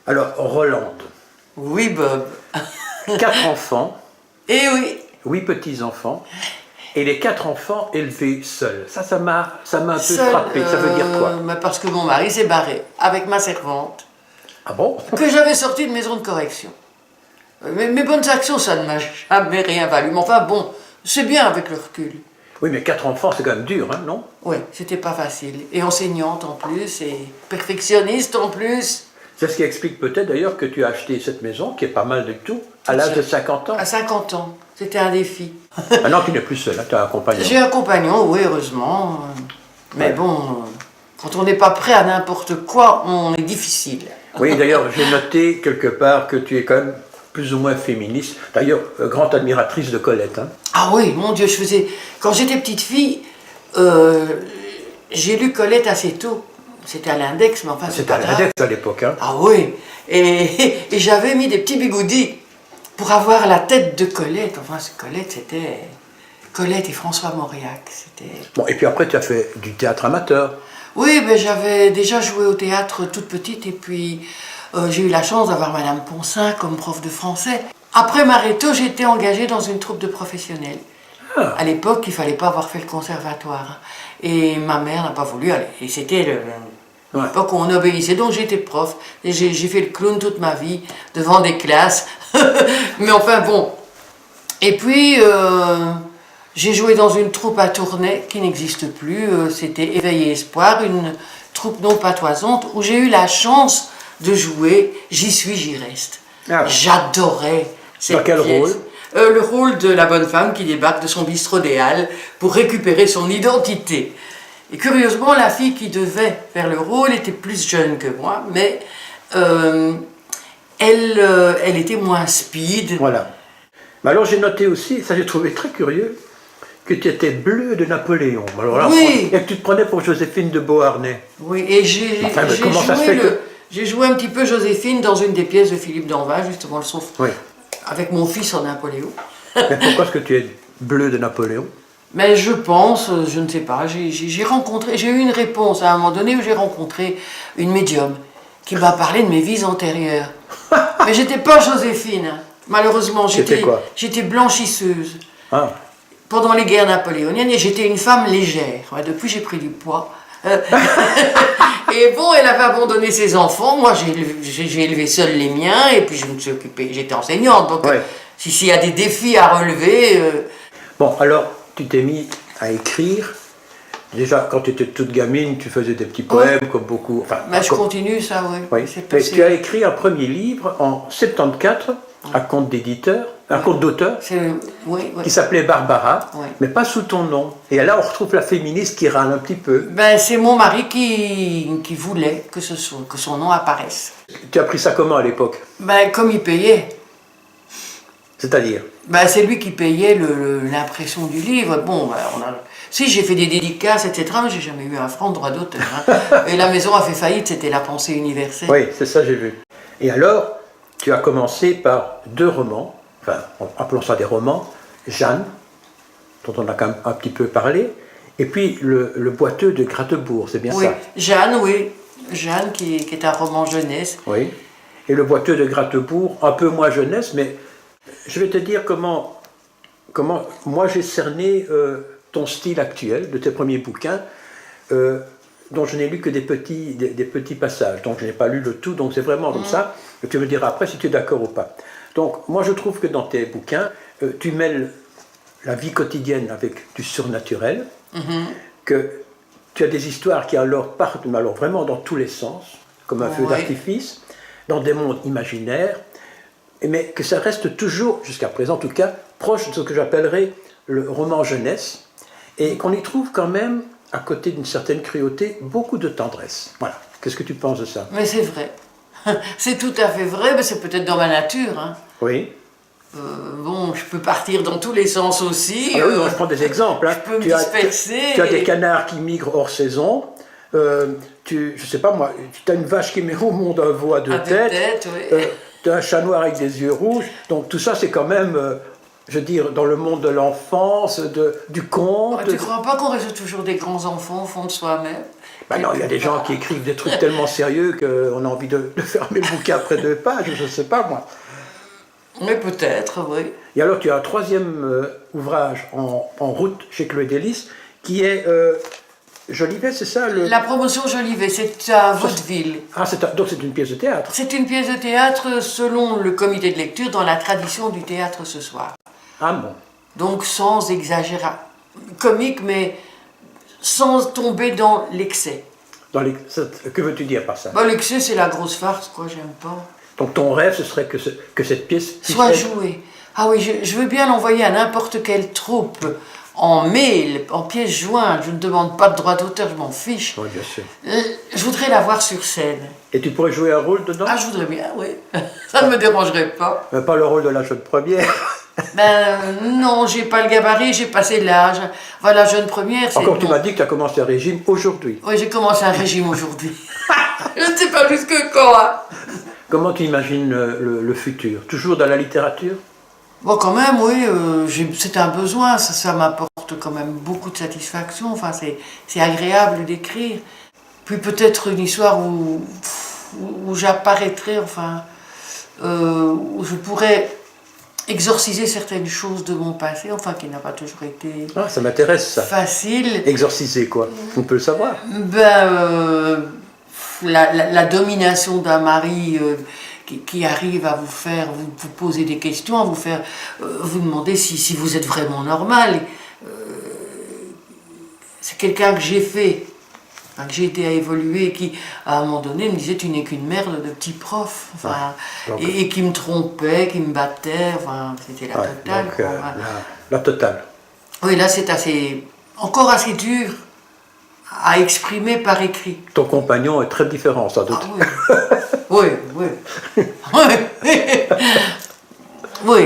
Alors, Rolande, Oui, Bob. 4 enfants, Eh oui. 8 petits-enfants, et les 4 enfants élevés seuls. Ça m'a un peu Seul, frappé. Ça veut dire quoi? parce que mon mari s'est barré avec ma servante, Ah bon? que j'avais sortie de maison de correction. Mes bonnes actions, ça ne m'a jamais rien valu. Mais enfin bon, c'est bien avec le recul. Oui, mais 4 enfants, c'est quand même dur, hein, non? Oui, c'était pas facile. Et enseignante en plus, et perfectionniste en plus. C'est ce qui explique peut-être d'ailleurs que tu as acheté cette maison, qui est pas mal du tout, à l'âge de 50 ans. À 50 ans, c'était un défi. Maintenant, tu n'es plus seul, hein, tu as un compagnon. J'ai un compagnon, oui, heureusement. Mais Ouais. bon, quand on n'est pas prêt à n'importe quoi, on est difficile. Oui, d'ailleurs, j'ai noté quelque part que tu es quand même plus ou moins féministe. D'ailleurs, grande admiratrice de Colette. Hein. Ah oui, mon Dieu, quand j'étais petite fille, j'ai lu Colette assez tôt. C'était à l'index, mais enfin, c'est C'était pas à grave. l'index à l'époque. Hein. Ah oui, et j'avais mis des petits bigoudis pour avoir la tête de Colette. Enfin, Colette, c'était Colette et François Mauriac. C'était... Bon, et puis après, tu as fait du théâtre amateur. Oui, ben, j'avais déjà joué au théâtre toute petite, et puis j'ai eu la chance d'avoir Madame Poncin comme prof de français. Après Maréto, j'ai été engagée dans une troupe de professionnels. Ah. À l'époque, il ne fallait pas avoir fait le conservatoire. Et ma mère n'a pas voulu aller. Et c'était l'époque où on obéissait. Donc j'étais prof. Et j'ai fait le clown toute ma vie, devant des classes. Mais enfin bon. Et puis, j'ai joué dans une troupe à Tournai qui n'existe plus. C'était Éveil et Espoir, une troupe non patoisante, où j'ai eu la chance de jouer J'y suis, j'y reste. Ah. J'adorais cette Dans quel pièce. rôle? Le rôle de la bonne femme qui débarque de son bistrot des Halles pour récupérer son identité. Et curieusement, la fille qui devait faire le rôle était plus jeune que moi, mais elle était moins speed. Voilà. Mais alors, j'ai noté aussi, ça j'ai trouvé très curieux, que tu étais bleu de Napoléon. Alors là, Oui. et que tu te prenais pour Joséphine de Beauharnais. Oui, et j'ai Enfin, mais comment ça se fait que- j'ai joué un petit peu Joséphine dans une des pièces de Philippe Danvin, justement, sauf Oui. avec mon fils en Napoléon. Mais pourquoi est-ce que tu es bleu de Napoléon? Mais je pense, je ne sais pas, j'ai eu une réponse à un moment donné où j'ai rencontré une médium qui m'a parlé de mes vies antérieures. Mais j'étais pas Joséphine, hein. Malheureusement, C'était quoi? j'étais blanchisseuse Ah. pendant les guerres napoléoniennes et j'étais une femme légère. Ouais, depuis, j'ai pris du poids. Et bon, elle avait abandonné ses enfants, moi j'ai élevé seul les miens et puis je me suis occupée, j'étais enseignante, donc Ouais. s'il y a des défis à relever... Bon, alors, tu t'es mis à écrire. Déjà, quand tu étais toute gamine, tu faisais des petits poèmes, comme beaucoup. Enfin, Mais je comme- continue ça, oui. oui. C'est Mais passé. tu as écrit un premier livre en 74, un conte d'éditeur, un conte d'auteur, Oui, oui. qui s'appelait Barbara, Oui. mais pas sous ton nom. Et là, on retrouve la féministe qui râle un petit peu. Ben, c'est mon mari qui voulait que son nom apparaisse. Tu as pris ça comment à l'époque? Ben, comme il payait. C'est-à-dire? Ben, c'est lui qui payait l'impression du livre. Bon, ben, si j'ai fait des dédicaces, etc., mais j'ai jamais eu un franc de droit d'auteur. Hein. Et la maison a fait faillite, c'était la pensée universelle. Oui, c'est ça, j'ai vu. Et alors, tu as commencé par 2 romans, enfin, appelons ça des romans, Jeanne, dont on a quand même un petit peu parlé, et puis le boiteux de Gratebourg, c'est bien Oui, ça? Jeanne, oui. Jeanne, qui est un roman jeunesse. Oui. Et le boiteux de Gratebourg, un peu moins jeunesse, mais je vais te dire comment moi j'ai cerné ton style actuel de tes premiers bouquins, dont je n'ai lu que des petits passages, donc je n'ai pas lu le tout, donc c'est vraiment comme ça, et tu me diras après si tu es d'accord ou pas. Donc moi je trouve que dans tes bouquins, tu mêles la vie quotidienne avec du surnaturel, que tu as des histoires qui alors partent mais alors vraiment dans tous les sens, comme un feu Oui. d'artifice, dans des mondes imaginaires, mais que ça reste toujours, jusqu'à présent en tout cas, proche de ce que j'appellerais le roman jeunesse, et qu'on y trouve quand même, à côté d'une certaine cruauté, beaucoup de tendresse. Voilà. Qu'est-ce que tu penses de ça? Mais c'est vrai. C'est tout à fait vrai, mais c'est peut-être dans ma nature. Hein. Oui. Bon, je peux partir dans tous les sens aussi. Ah oui, je prends des exemples. Hein. Je peux me disperser. Tu as des canards qui migrent hors saison. Je sais pas moi, tu as une vache qui met au monde un veau à 2 À 2 têtes. têtes, oui. Tu as un chat noir avec des yeux rouges. Donc tout ça, c'est quand même je veux dire, dans le monde de l'enfance, du conte. Tu ne crois pas qu'on reste toujours des grands enfants au fond de soi-même? Ben non, il y a des gens qui écrivent des trucs tellement sérieux qu'on a envie de fermer le bouquin après 2 pages, je ne sais pas moi. Mais peut-être, oui. Et alors tu as un troisième ouvrage en route chez Chloé Délices, qui est Jolivet, c'est ça La promotion Jolivet, c'est à Vaudeville. Ah, donc c'est une pièce de théâtre. C'est une pièce de théâtre selon le comité de lecture dans la tradition du théâtre ce soir. Ah bon. Donc sans exagération. Comique, mais sans tomber dans l'excès. Que veux-tu dire par ça? Bah, l'excès, c'est la grosse farce, quoi, j'aime pas. Donc ton rêve, ce serait que cette pièce soit jouée. Ah oui, je veux bien l'envoyer à n'importe quelle troupe, en mail, en pièce jointe. Je ne demande pas de droit d'auteur, je m'en fiche. Oui, bien sûr. Je voudrais la voir sur scène. Et tu pourrais jouer un rôle dedans? Ah, je voudrais bien, oui. Ça ne me dérangerait pas. Mais pas le rôle de la jeune première. Ben non, j'ai pas le gabarit, j'ai passé l'âge. Voilà, jeune première, c'est... Encore, tu m'as dit que tu as commencé un régime aujourd'hui. Oui, j'ai commencé un régime aujourd'hui. Je ne sais pas jusque quand. Hein. Comment tu imagines le futur? Toujours dans la littérature? Bon, quand même, oui, c'est un besoin, ça m'apporte quand même beaucoup de satisfaction. Enfin, c'est agréable d'écrire. Puis peut-être une histoire où j'apparaîtrais, enfin, où je pourrais exorciser certaines choses de mon passé, enfin, qui n'a pas toujours été ça m'intéresse, ça. Facile. Exorciser, quoi? On peut le savoir. Ben, la domination d'un mari qui arrive à vous poser des questions, à vous demander si vous êtes vraiment normal. C'est quelqu'un que j'ai fait, que j'ai été à évoluer, qui à un moment donné me disait tu n'es qu'une merde de petit prof, enfin, et qui me trompait, qui me battait, enfin, c'était la totale. Donc, la totale. Oui, là c'est encore assez dur à exprimer par écrit. Ton compagnon est très différent, sans doute. Ah, oui. Oui. Oui.